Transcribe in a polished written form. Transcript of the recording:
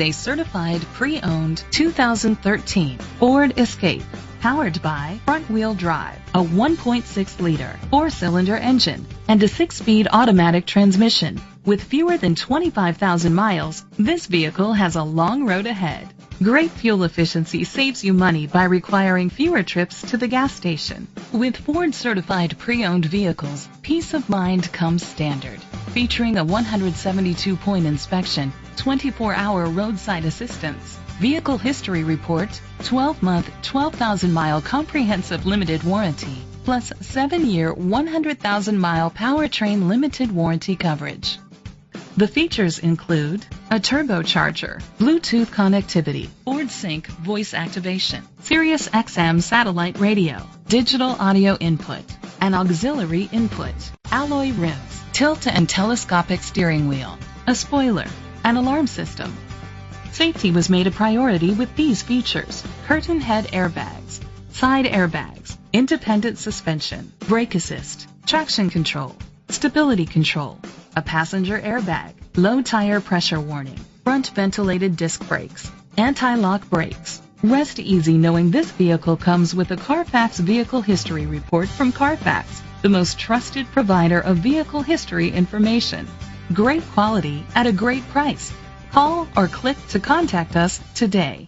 a certified pre-owned 2013 Ford Escape, powered by front-wheel drive, a 1.6-liter four-cylinder engine, and a 6-speed automatic transmission. With fewer than 25,000 miles, this vehicle has a long road ahead. Great fuel efficiency saves you money by requiring fewer trips to the gas station. With Ford certified pre-owned vehicles, peace of mind comes standard. Featuring a 172-point inspection, 24-hour roadside assistance, vehicle history report, 12-month, 12,000-mile comprehensive limited warranty, plus 7-year, 100,000-mile powertrain limited warranty coverage. The features include a turbocharger, Bluetooth connectivity, Ford Sync voice activation, Sirius XM satellite radio, digital audio input, an auxiliary input, alloy rims, tilt and telescopic steering wheel, a spoiler, an alarm system. Safety was made a priority with these features: curtain head airbags, side airbags, independent suspension, brake assist, traction control, stability control, a passenger airbag, low tire pressure warning, front ventilated disc brakes, anti-lock brakes. Rest easy knowing this vehicle comes with a Carfax Vehicle History Report from Carfax, the most trusted provider of vehicle history information. Great quality at a great price. Call or click to contact us today.